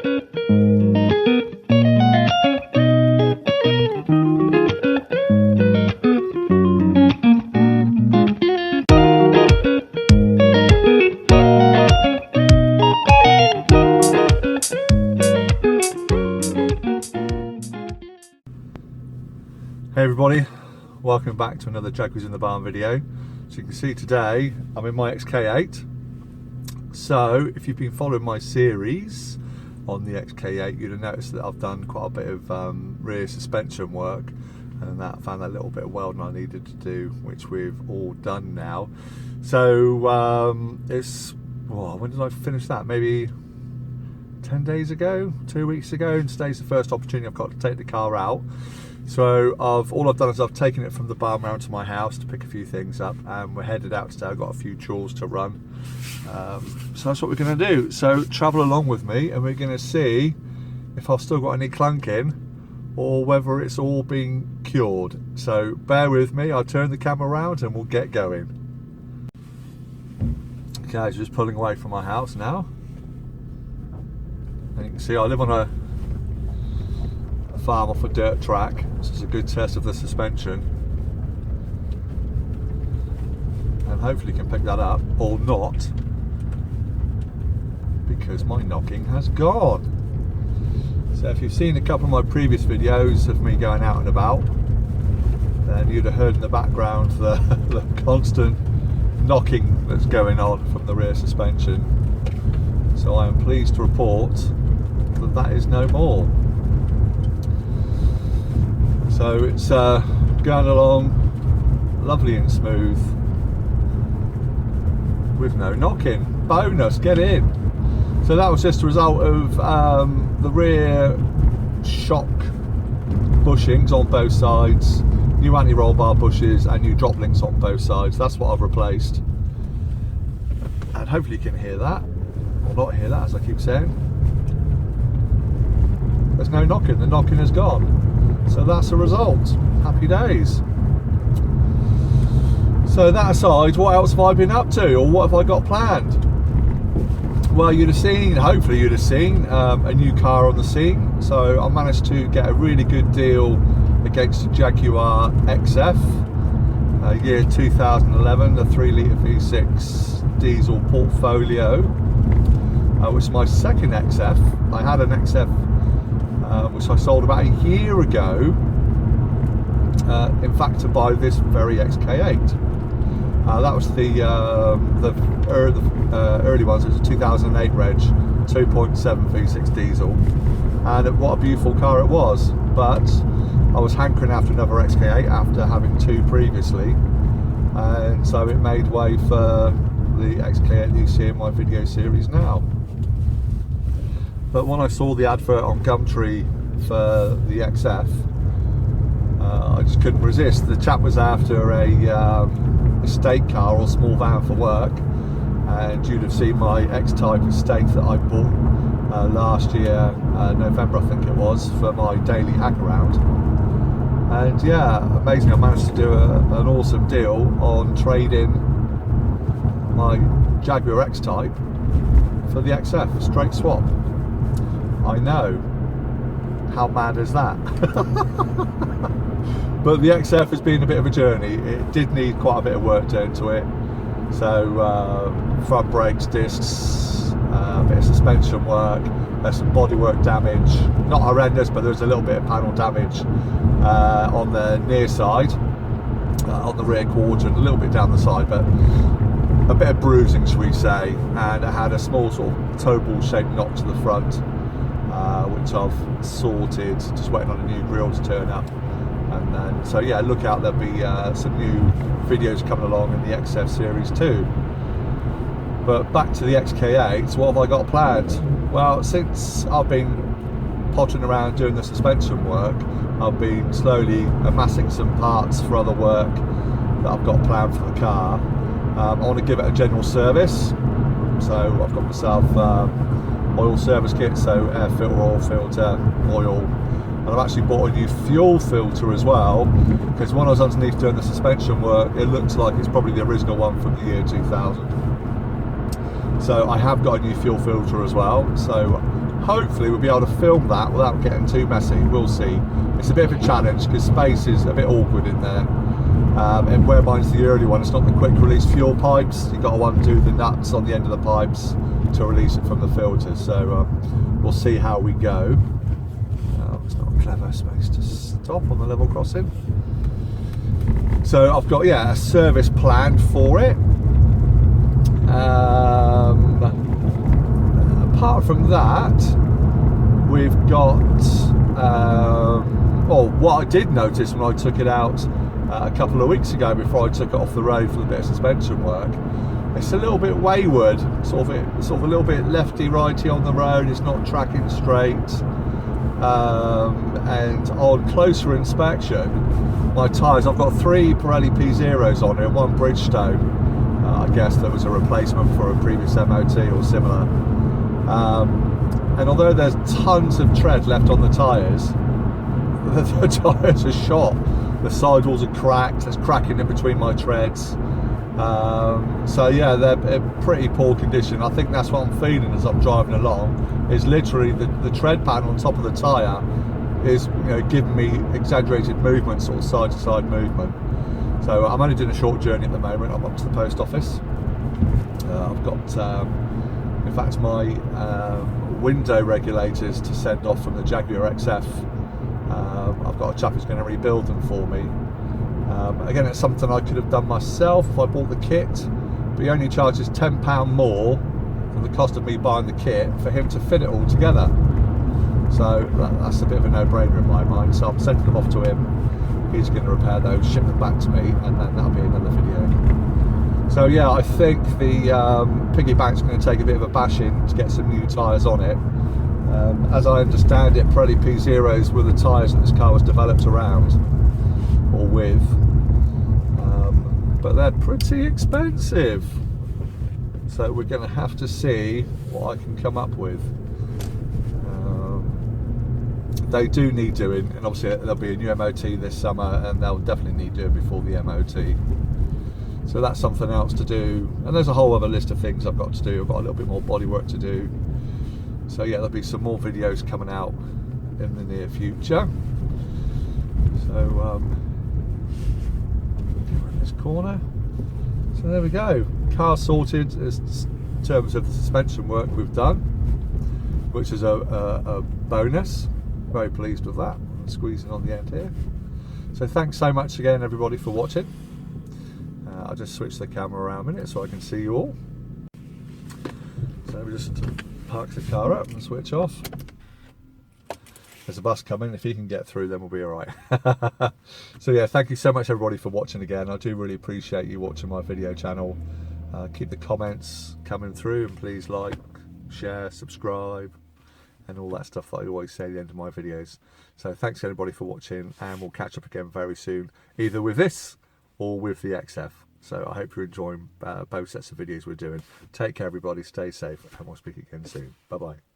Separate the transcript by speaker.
Speaker 1: Hey everybody, welcome back to another Jaguars in the Barn video. So you can see today I'm in my XK8. So if you've been following my series on the XK8, you'd have noticed that I've done quite a bit of rear suspension work, and that I found that little bit of welding I needed to do, which we've all done now. So when did I finish that? Maybe 10 days ago, 2 weeks ago, and today's the first opportunity I've got to take the car out. So all I've done is I've taken it from the barn round to my house to pick a few things up, and we're headed out today. I've got a few chores to run, so that's what we're going to do. So travel along with me, and we're going to see if I've still got any clunking or whether it's all been cured. So bear with me, I'll turn the camera around and we'll get going. Okay, so just pulling away from my house now, and you can see I live on a farm off a dirt track. This is a good test of the suspension, and hopefully you can pick that up, or not, because my knocking has gone. So if you've seen a couple of my previous videos of me going out and about, then you'd have heard in the background the constant knocking that's going on from the rear suspension. So I am pleased to report that that is no more. So it's going along lovely and smooth with no knocking. Bonus, get in. So that was just a result of the rear shock bushings on both sides, new anti-roll bar bushes and new drop links on both sides. That's what I've replaced. And hopefully you can hear that, or not hear that, as I keep saying. There's no knocking, the knocking is gone. So that's the result. Happy days. So that aside, what else have I been up to, or what have I got planned? Well, you'd have seen, hopefully you'd have seen a new car on the scene. So I managed to get a really good deal against the Jaguar XF, year 2011, the 3-litre V6 diesel portfolio, which is my second XF. I had an XF which I sold about a year ago, in fact, to buy this very XK8. That was the early ones. It was a 2008 reg, 2.7 V6 diesel, and what a beautiful car it was. But I was hankering after another XK8 after having two previously, and so it made way for the XK8 you see in my video series now. But when I saw the advert on Gumtree for the XF, I just couldn't resist. The chap was after a estate car or small van for work, and you'd have seen my X-Type estate that I bought last year, November I think it was, for my daily hack around. And yeah, amazing, I managed to do an awesome deal on trading my Jaguar X-Type for the XF, a straight swap. I know, how mad is that? But the XF has been a bit of a journey. It did need quite a bit of work done to it. So front brakes, discs, a bit of suspension work, there's some bodywork damage, not horrendous, but there's a little bit of panel damage on the near side, on the rear quadrant, a little bit down the side, but a bit of bruising, shall we say, and it had a small sort of toe ball shaped knock to the front, which I've sorted, just waiting on a new grille to turn up. And then, so yeah, look out, there'll be some new videos coming along in the XF series too. But back to the XK8, what have I got planned? Well, since I've been pottering around doing the suspension work, I've been slowly amassing some parts for other work that I've got planned for the car. I want to give it a general service, so I've got myself oil service kit, so air filter, oil filter, oil, and I've actually bought a new fuel filter as well, because when I was underneath doing the suspension work, it looks like it's probably the original one from the year 2000. So I have got a new fuel filter as well, so hopefully we'll be able to film that without getting too messy. We'll see. It's a bit of a challenge because space is a bit awkward in there. And where mine's the early one, it's not the quick release fuel pipes. You've got to undo the nuts on the end of the pipes to release it from the filters. So we'll see how we go. It's not a clever space to stop on the level crossing. So I've got, yeah, a service planned for it. Apart from that, we've got what I did notice when I took it out a couple of weeks ago before I took it off the road for a bit of suspension work, it's a little bit wayward, sort of a little bit lefty righty on the road. It's not tracking straight, and on closer inspection, my tyres, I've got 3 Pirelli P0s on here, 1 Bridgestone. I guess there was a replacement for a previous MOT or similar. And although there's tons of tread left on the tyres, the tyres are shot. The sidewalls are cracked, there's cracking in between my treads. So yeah, they're in pretty poor condition. I think that's what I'm feeling as I'm driving along, is literally the tread pattern on top of the tyre is, giving me exaggerated movement, sort of side to side movement. So I'm only doing a short journey at the moment. I'm up to the post office. I've got, in fact, my window regulators to send off from the Jaguar XF. I've got a chap who's going to rebuild them for me. Again, it's something I could have done myself if I bought the kit, but he only charges £10 more than the cost of me buying the kit for him to fit it all together. So that's a bit of a no-brainer in my mind. So I'm sending them off to him. He's going to repair those, ship them back to me, and then that'll be another video. So yeah, I think the piggyback's going to take a bit of a bashing to get some new tyres on it. As I understand it, Pirelli P0s were the tyres that this car was developed around, or with, but they're pretty expensive. So we're going to have to see what I can come up with. They do need doing, and obviously there'll be a new MOT this summer, and they'll definitely need doing before the MOT. So that's something else to do, and there's a whole other list of things I've got to do. I've got a little bit more bodywork to do. So yeah, there'll be some more videos coming out in the near future. So in this corner. So there we go. Car sorted in terms of the suspension work we've done, which is a bonus. Very pleased with that. Squeezing on the end here. So thanks so much again, everybody, for watching. I'll just switch the camera around a minute so I can see you all. So we just park the car up and switch off. There's a bus coming. If he can get through, then we'll be all right. So yeah, thank you so much, everybody, for watching again. I do really appreciate you watching my video channel. Keep the comments coming through, and please like, share, subscribe, and all that stuff that I always say at the end of my videos. So thanks everybody for watching, and we'll catch up again very soon, either with this or with the XF. So I hope you're enjoying both sets of videos we're doing. Take care, everybody, stay safe, and we'll speak again soon. Bye bye.